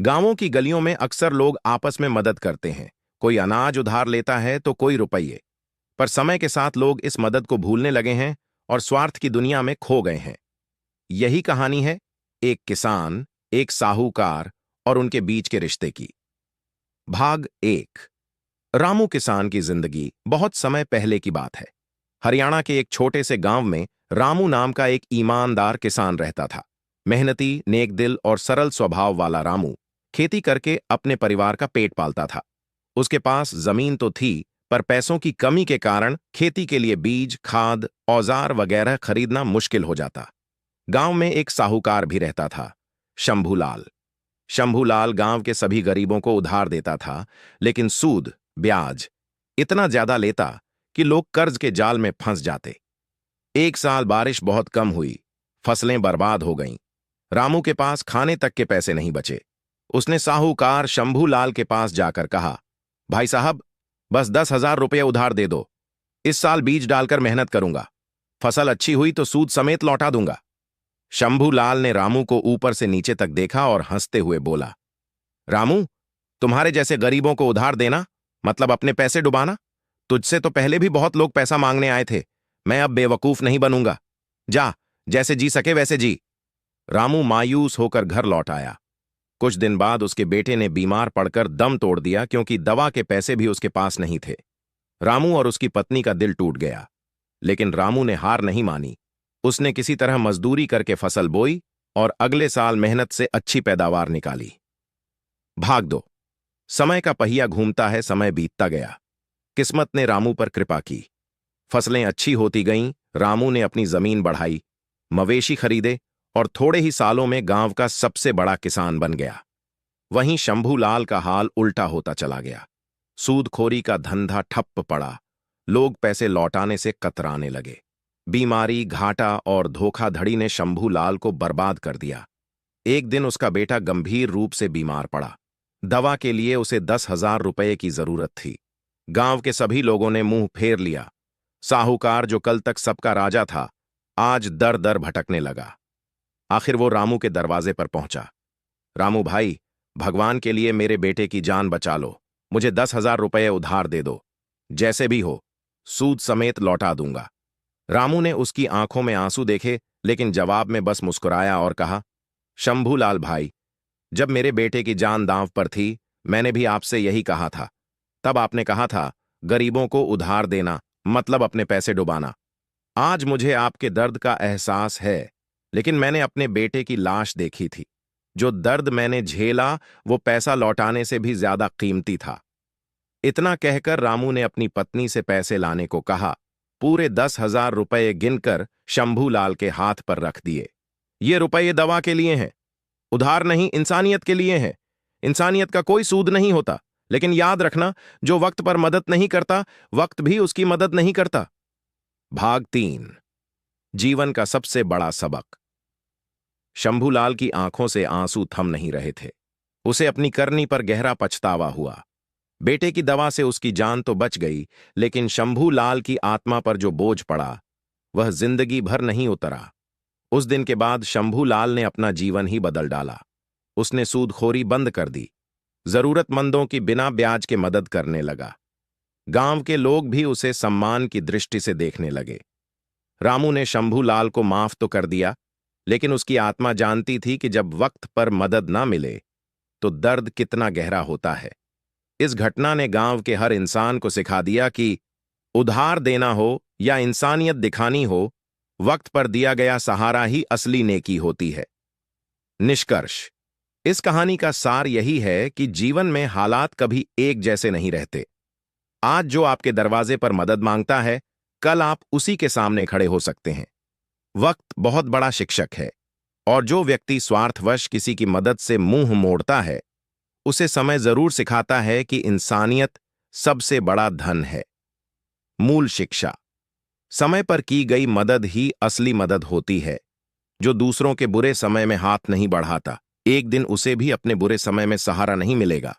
गांवों की गलियों में अक्सर लोग आपस में मदद करते हैं। कोई अनाज उधार लेता है तो कोई रुपये। पर समय के साथ लोग इस मदद को भूलने लगे हैं और स्वार्थ की दुनिया में खो गए हैं। यही कहानी है एक किसान, एक साहूकार और उनके बीच के रिश्ते की। भाग एक। रामू किसान की जिंदगी बहुत समय पहले की बात है। हरियाणा के एक छोटे से गांव में रामू नाम का एक ईमानदार किसान रहता था। मेहनती, नेकदिल और सरल स्वभाव वाला रामू खेती करके अपने परिवार का पेट पालता था। उसके पास जमीन तो थी, पर पैसों की कमी के कारण खेती के लिए बीज, खाद, औजार वगैरह खरीदना मुश्किल हो जाता। गांव में एक साहूकार भी रहता था, शंभूलाल। शंभूलाल गांव के सभी गरीबों को उधार देता था, लेकिन सूद, ब्याज इतना ज्यादा लेता कि लोग कर्ज के जाल में फंस जाते। एक साल बारिश बहुत कम हुई, फसलें बर्बाद हो गईं। रामू के पास खाने तक के पैसे नहीं बचे। उसने साहूकार शंभूलाल के पास जाकर कहा, भाई साहब, बस 10,000 रुपये उधार दे दो। इस साल बीज डालकर मेहनत करूंगा। फसल अच्छी हुई तो सूद समेत लौटा दूंगा। शंभूलाल ने रामू को ऊपर से नीचे तक देखा और हंसते हुए बोला, रामू, तुम्हारे जैसे गरीबों को उधार देना मतलब अपने पैसे डुबाना। तुझसे तो पहले भी बहुत लोग पैसा मांगने आए थे। मैं अब बेवकूफ नहीं बनूंगा। जा, जैसे जी सके वैसे जी। रामू मायूस होकर घर लौट आया। कुछ दिन बाद उसके बेटे ने बीमार पड़कर दम तोड़ दिया, क्योंकि दवा के पैसे भी उसके पास नहीं थे। रामू और उसकी पत्नी का दिल टूट गया, लेकिन रामू ने हार नहीं मानी। उसने किसी तरह मजदूरी करके फसल बोई और अगले साल मेहनत से अच्छी पैदावार निकाली। भाग दो। समय का पहिया घूमता है, समय बीतता गया। किस्मत ने रामू पर कृपा की। फसलें अच्छी होती गईं। रामू ने अपनी जमीन बढ़ाई, मवेशी खरीदे और थोड़े ही सालों में गांव का सबसे बड़ा किसान बन गया। वहीं शंभूलाल का हाल उल्टा होता चला गया। सूदखोरी का धंधा ठप्प पड़ा। लोग पैसे लौटाने से कतराने लगे। बीमारी, घाटा और धोखाधड़ी ने शंभूलाल को बर्बाद कर दिया। एक दिन उसका बेटा गंभीर रूप से बीमार पड़ा। दवा के लिए उसे 10,000 रुपये की जरूरत थी। गांव के सभी लोगों ने मुंह फेर लिया। साहूकार, जो कल तक सबका राजा था, आज दर दर भटकने लगा। आखिर वो रामू के दरवाजे पर पहुंचा। रामू भाई, भगवान के लिए मेरे बेटे की जान बचा लो। मुझे 10,000 रुपये उधार दे दो। जैसे भी हो, सूद समेत लौटा दूंगा। रामू ने उसकी आंखों में आंसू देखे, लेकिन जवाब में बस मुस्कुराया और कहा, शंभूलाल भाई, जब मेरे बेटे की जान दांव पर थी, मैंने भी आपसे यही कहा था। तब आपने कहा था, गरीबों को उधार देना मतलब अपने पैसे डुबाना। आज मुझे आपके दर्द का एहसास है, लेकिन मैंने अपने बेटे की लाश देखी थी। जो दर्द मैंने झेला, वो पैसा लौटाने से भी ज्यादा कीमती था। इतना कहकर रामू ने अपनी पत्नी से पैसे लाने को कहा। पूरे 10,000 रुपये गिनकर शंभूलाल के हाथ पर रख दिए। ये रुपये दवा के लिए हैं, उधार नहीं, इंसानियत के लिए हैं। इंसानियत का कोई सूद नहीं होता, लेकिन याद रखना, जो वक्त पर मदद नहीं करता, वक्त भी उसकी मदद नहीं करता। भाग 3। जीवन का सबसे बड़ा सबक। शंभूलाल की आंखों से आंसू थम नहीं रहे थे। उसे अपनी करनी पर गहरा पछतावा हुआ। बेटे की दवा से उसकी जान तो बच गई, लेकिन शंभूलाल की आत्मा पर जो बोझ पड़ा, वह जिंदगी भर नहीं उतरा। उस दिन के बाद शंभूलाल ने अपना जीवन ही बदल डाला। उसने सूदखोरी बंद कर दी, जरूरतमंदों की बिना ब्याज के मदद करने लगा। गांव के लोग भी उसे सम्मान की दृष्टि से देखने लगे। रामू ने शंभूलाल को माफ तो कर दिया, लेकिन उसकी आत्मा जानती थी कि जब वक्त पर मदद ना मिले तो दर्द कितना गहरा होता है। इस घटना ने गांव के हर इंसान को सिखा दिया कि उधार देना हो या इंसानियत दिखानी हो, वक्त पर दिया गया सहारा ही असली नेकी होती है। निष्कर्ष। इस कहानी का सार यही है कि जीवन में हालात कभी एक जैसे नहीं रहते। आज जो आपके दरवाजे पर मदद मांगता है, कल आप उसी के सामने खड़े हो सकते हैं। वक्त बहुत बड़ा शिक्षक है, और जो व्यक्ति स्वार्थवश किसी की मदद से मुंह मोड़ता है, उसे समय जरूर सिखाता है कि इंसानियत सबसे बड़ा धन है। मूल शिक्षा। समय पर की गई मदद ही असली मदद होती है। जो दूसरों के बुरे समय में हाथ नहीं बढ़ाता, एक दिन उसे भी अपने बुरे समय में सहारा नहीं मिलेगा।